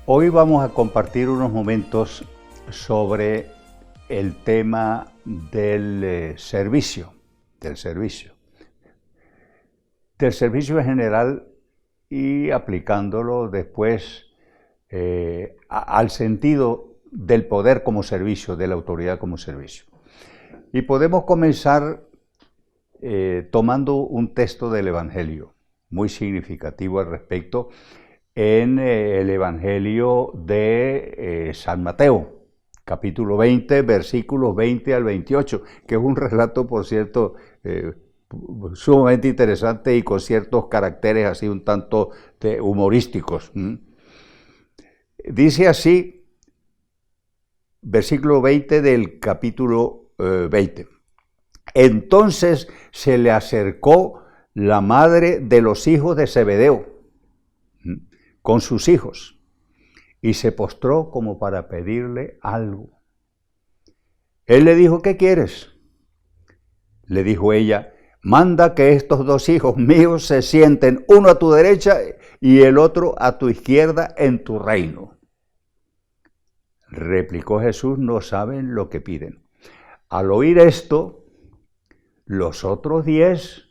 Hoy vamos a compartir unos momentos sobre el tema del servicio en general y aplicándolo después al sentido del poder como servicio, de la autoridad como servicio. Y podemos comenzar tomando un texto del Evangelio muy significativo al respecto, en el Evangelio de San Mateo, capítulo 20, versículos 20 al 28, que es un relato, por cierto, sumamente interesante y con ciertos caracteres así un tanto humorísticos. Dice así, versículo 20 del capítulo 20. Entonces se le acercó la madre de los hijos de Zebedeo con sus hijos y se postró como para pedirle algo. Él le dijo, ¿qué quieres? Le dijo ella, manda que estos dos hijos míos se sienten, uno a tu derecha y el otro a tu izquierda en tu reino. Replicó Jesús, no saben lo que piden. Al oír esto, los otros 10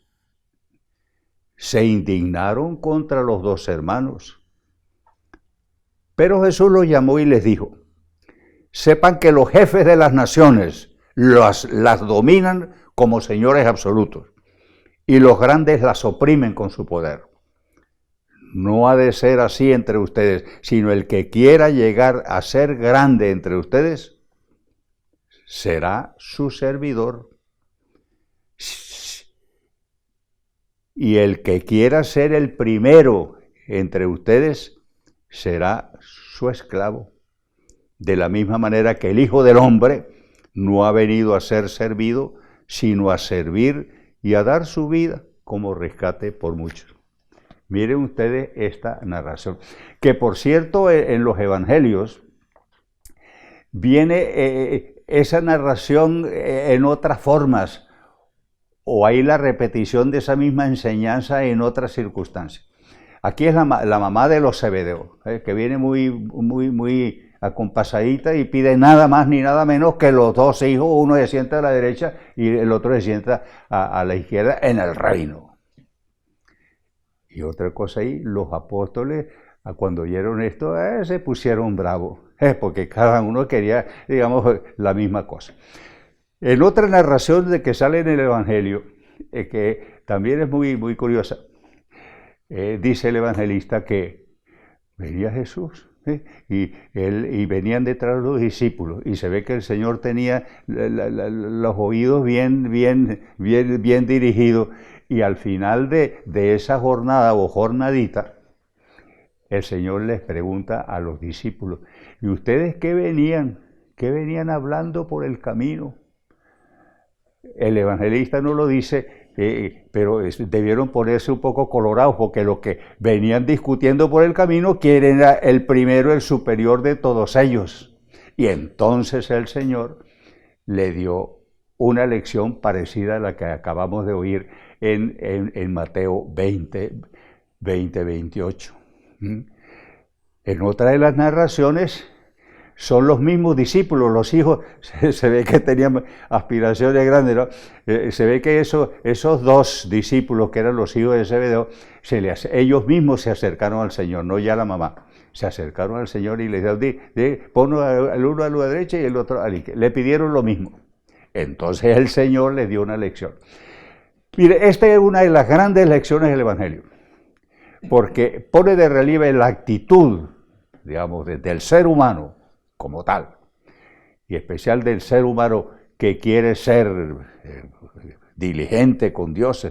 se indignaron contra los dos hermanos. Pero Jesús los llamó y les dijo, sepan que los jefes de las naciones las dominan como señores absolutos y los grandes las oprimen con su poder. No ha de ser así entre ustedes, sino el que quiera llegar a ser grande entre ustedes será su servidor. Y el que quiera ser el primero entre ustedes será su esclavo. De la misma manera que el Hijo del Hombre no ha venido a ser servido, sino a servir y a dar su vida como rescate por muchos. Miren ustedes esta narración, que por cierto en los evangelios viene esa narración en otras formas, o hay la repetición de esa misma enseñanza en otras circunstancias. Aquí es la mamá de los Zebedeo, que viene muy acompasadita y pide nada más ni nada menos que los dos hijos, uno se sienta a la derecha y el otro se sienta a la izquierda en el reino. Y otra cosa ahí, los apóstoles, cuando oyeron esto, se pusieron bravos, porque cada uno quería, digamos, la misma cosa. En otra narración de que sale en el Evangelio, que también es muy curiosa, dice el evangelista que venía Jesús y venían detrás los discípulos y se ve que el Señor tenía los oídos bien dirigidos y al final de esa jornada o jornadita el Señor les pregunta a los discípulos, ¿y ustedes qué venían hablando por el camino? El evangelista no lo dice, pero debieron ponerse un poco colorados porque lo que venían discutiendo por el camino, quién era el primero, el superior de todos ellos. Y entonces el Señor le dio una lección parecida a la que acabamos de oír en Mateo 28. En otra de las narraciones son los mismos discípulos, los hijos, se ve que tenían aspiraciones grandes, ¿no? Se ve que esos dos discípulos que eran los hijos de Zebedeo, ellos mismos se acercaron al Señor, no ya la mamá, se acercaron al Señor y le dijeron, pon el uno a la derecha y el otro a la izquierda. Le pidieron lo mismo. Entonces el Señor le dio una lección. Mire, esta es una de las grandes lecciones del Evangelio, porque pone de relieve la actitud, digamos, del ser humano como tal, y especial del ser humano que quiere ser diligente con Dios,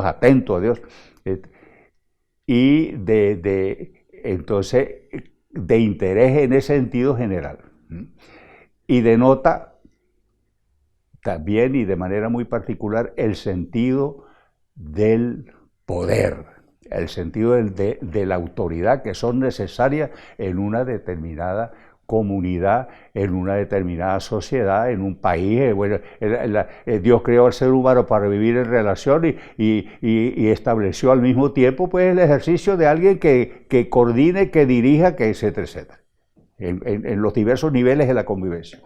atento a Dios, y entonces de interés en ese sentido general, y denota también y de manera muy particular el sentido del poder, el sentido de la autoridad que son necesarias en una determinada comunidad en una determinada sociedad, en un país. Bueno, Dios creó al ser humano para vivir en relación y estableció al mismo tiempo pues, el ejercicio de alguien que coordine, que dirija, que etcétera, etcétera, en los diversos niveles de la convivencia.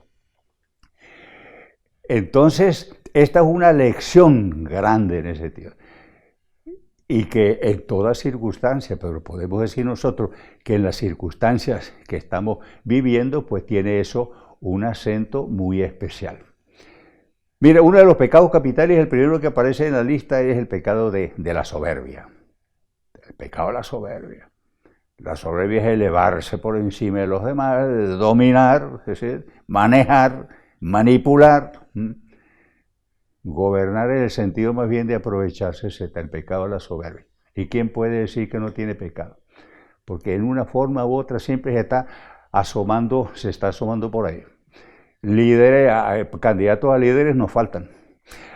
Entonces, esta es una lección grande en ese sentido. Y que en todas circunstancias, pero podemos decir nosotros que en las circunstancias que estamos viviendo, pues tiene eso un acento muy especial. Mira, uno de los pecados capitales, el primero que aparece en la lista es el pecado de la soberbia. El pecado de la soberbia. La soberbia es elevarse por encima de los demás, dominar, es decir, manejar, manipular. Gobernar en el sentido más bien de aprovecharse, ese está el pecado de la soberbia. ¿Y quién puede decir que no tiene pecado? Porque en una forma u otra siempre se está asomando por ahí. Líderes, candidatos a líderes nos faltan.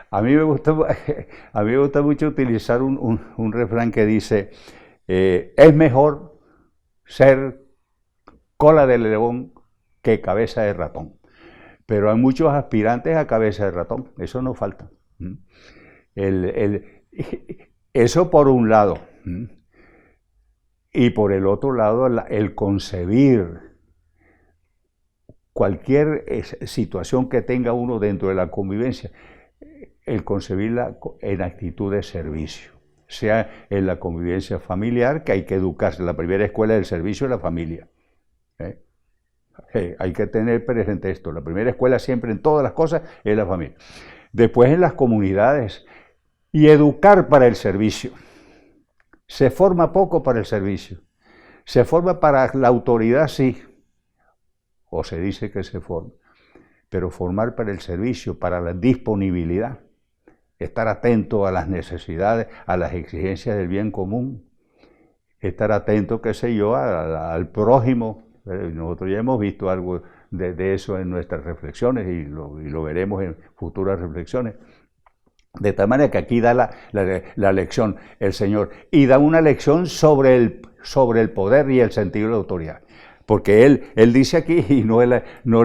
A mí me gusta mucho utilizar un refrán que dice, es mejor ser cola de león que cabeza de ratón. Pero hay muchos aspirantes a cabeza de ratón, eso no falta. Eso por un lado. Y por el otro lado, el concebir cualquier situación que tenga uno dentro de la convivencia, el concebirla en actitud de servicio, sea en la convivencia familiar, que hay que educarse. La primera escuela del servicio es la familia. Hay que tener presente esto. La primera escuela siempre en todas las cosas es la familia. Después en las comunidades. Y educar para el servicio. Se forma poco para el servicio. Se forma para la autoridad, sí. O se dice que se forma. Pero formar para el servicio, para la disponibilidad. Estar atento a las necesidades, a las exigencias del bien común. Estar atento, qué sé yo, al prójimo. Nosotros ya hemos visto algo de eso en nuestras reflexiones y lo veremos en futuras reflexiones. De tal manera que aquí da la lección el Señor y da una lección sobre el poder y el sentido de la autoridad. Porque él dice aquí, y no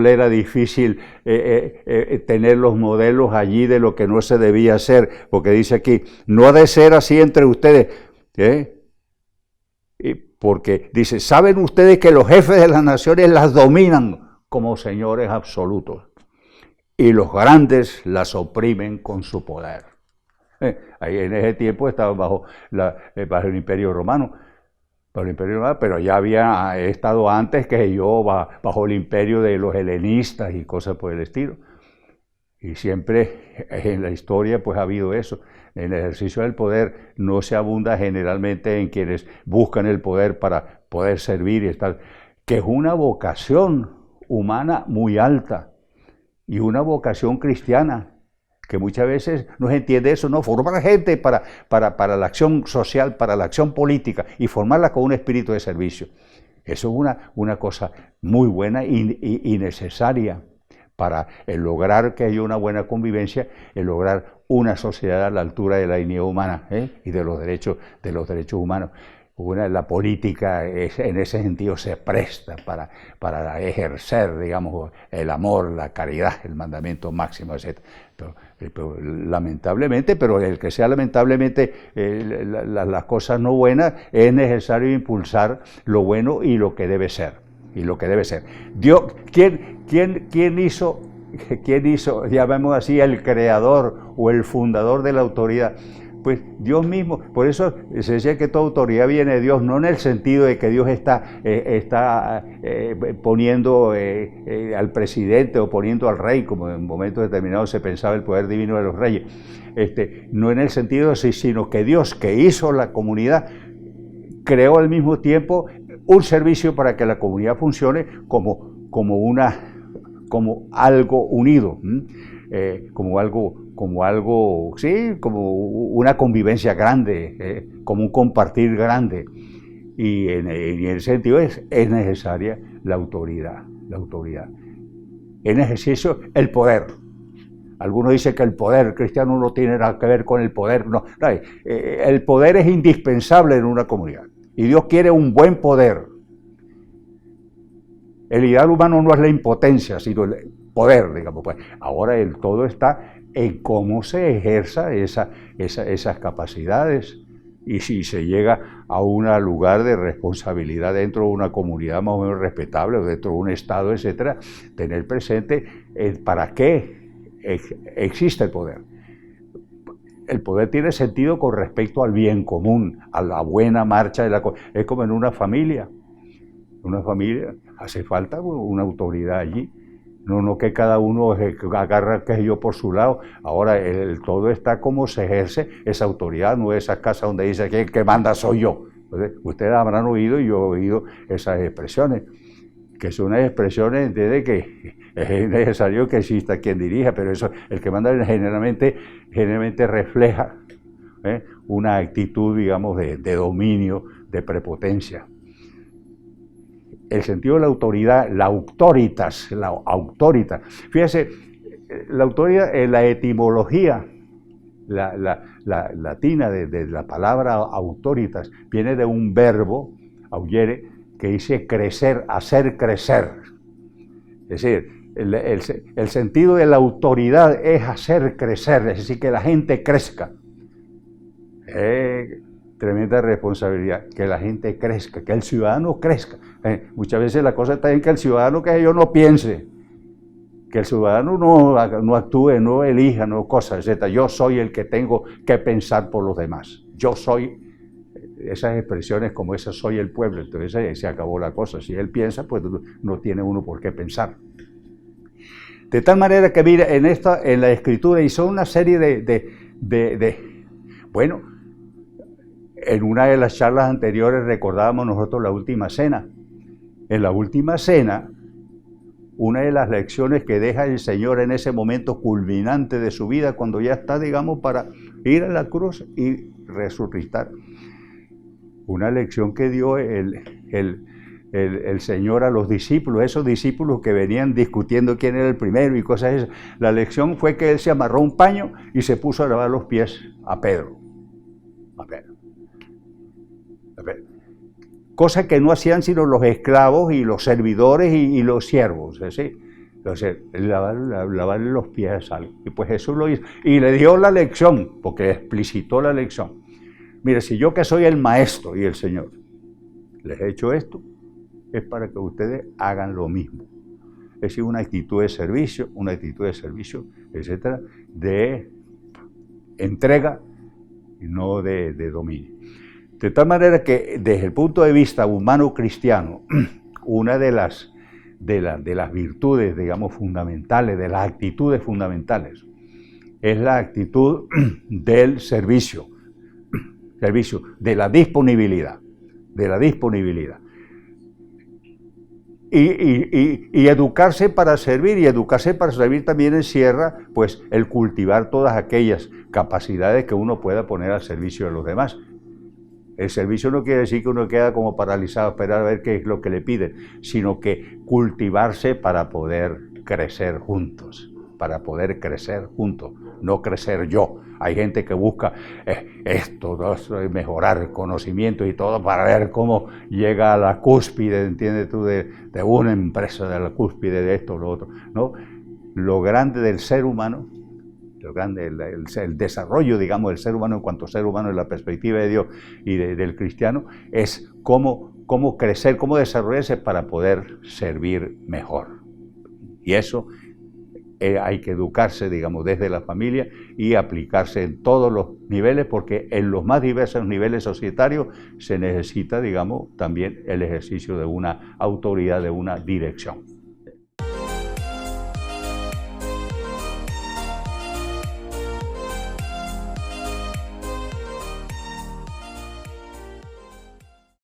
le era difícil tener los modelos allí de lo que no se debía hacer, porque dice aquí, no ha de ser así entre ustedes, porque dice, ¿saben ustedes que los jefes de las naciones las dominan como señores absolutos? Y los grandes las oprimen con su poder. Ahí en ese tiempo estaban bajo el Imperio Romano. Pero ya había estado antes que yo bajo el imperio de los helenistas y cosas por el estilo. Y siempre en la historia pues ha habido eso. En el ejercicio del poder no se abunda generalmente en quienes buscan el poder para poder servir y estar, que es una vocación humana muy alta y una vocación cristiana, que muchas veces no se entiende eso, no, formar gente para la acción social, para la acción política y formarla con un espíritu de servicio. Eso es una cosa muy buena y necesaria para el lograr que haya una buena convivencia, el lograr una sociedad a la altura de la dignidad humana y de los derechos humanos. La política en ese sentido se presta para ejercer, digamos, el amor, la caridad, el mandamiento máximo, etc. Pero lamentablemente, pero el que sea lamentablemente las cosas no buenas, es necesario impulsar lo bueno y lo que debe ser. Dios, ¿quién hizo, llamémoslo así, el creador o el fundador de la autoridad? Pues Dios mismo. Por eso se dice que toda autoridad viene de Dios, no en el sentido de que Dios está poniendo al presidente o poniendo al rey, como en momentos determinados se pensaba el poder divino de los reyes, no en el sentido así, sino que Dios, que hizo la comunidad, creó al mismo tiempo un servicio para que la comunidad funcione como algo unido, como una convivencia grande, como un compartir grande. Y en ese sentido es necesaria la autoridad. En ejercicio, el poder. Algunos dicen que el poder cristiano no tiene nada que ver con el poder. No, el poder es indispensable en una comunidad. Y Dios quiere un buen poder. El ideal humano no es la impotencia, sino el poder, digamos. Pues ahora todo está en cómo se ejerza esas capacidades. Y si se llega a un lugar de responsabilidad dentro de una comunidad más o menos respetable, o dentro de un Estado, etcétera, tener presente para qué existe el poder. El poder tiene sentido con respecto al bien común, a la buena marcha de la cosa. Es como en una familia. En una familia hace falta una autoridad allí. No que cada uno agarra que yo por su lado. Ahora todo está como se ejerce esa autoridad, no es esa casa donde dice que el que manda soy yo. Entonces, ustedes habrán oído, y yo he oído esas expresiones, que son unas expresiones de que es necesario que exista quien dirija, pero eso, el que manda generalmente refleja una actitud, digamos, de dominio, de prepotencia. El sentido de la autoridad, la auctoritas. Fíjese, la autoridad, la etimología la latina de la palabra auctoritas viene de un verbo, aullere, que dice crecer, hacer crecer. Es decir, el sentido de la autoridad es hacer crecer, es decir, que la gente crezca. Tremenda responsabilidad, que la gente crezca, que el ciudadano crezca. Muchas veces la cosa está en que el ciudadano, que yo no piense, que el ciudadano no actúe, no elija, no cosas, etc. Yo soy el que tengo que pensar por los demás. Yo soy, esas expresiones como esa, soy el pueblo, entonces se acabó la cosa. Si él piensa, pues no tiene uno por qué pensar. De tal manera que, mira, en la Escritura hizo una serie bueno, en una de las charlas anteriores recordábamos nosotros la última cena. En la última cena, una de las lecciones que deja el Señor en ese momento culminante de su vida, cuando ya está, digamos, para ir a la cruz y resucitar. Una lección que dio el Señor a los discípulos, esos discípulos que venían discutiendo quién era el primero y cosas esas. La lección fue que Él se amarró un paño y se puso a lavar los pies a Pedro. Cosa que no hacían sino los esclavos y los servidores y los siervos, ¿sí? Entonces, lavarle los pies a alguien. Y pues Jesús lo hizo. Y le dio la lección, porque explicitó la lección. Mire, si yo que soy el maestro y el Señor les he hecho esto, es para que ustedes hagan lo mismo. Es decir, una actitud de servicio, etcétera, de entrega y no de dominio. De tal manera que, desde el punto de vista humano cristiano, una de las virtudes, digamos, fundamentales, de las actitudes fundamentales, es la actitud del servicio, de la disponibilidad. Y educarse para servir, y educarse para servir también encierra, pues, el cultivar todas aquellas capacidades que uno pueda poner al servicio de los demás. El servicio no quiere decir que uno queda como paralizado a esperar a ver qué es lo que le piden, sino que cultivarse para poder crecer juntos, no crecer yo. Hay gente que busca mejorar conocimiento y todo para ver cómo llega a la cúspide, ¿entiendes tú?, de una empresa, de la cúspide de esto o lo otro, ¿no? Lo grande del ser humano, el desarrollo, digamos, del ser humano en cuanto a ser humano en la perspectiva de Dios y del cristiano, es cómo crecer, cómo desarrollarse para poder servir mejor. Y eso hay que educarse, digamos, desde la familia y aplicarse en todos los niveles, porque en los más diversos niveles societarios se necesita, digamos, también el ejercicio de una autoridad, de una dirección.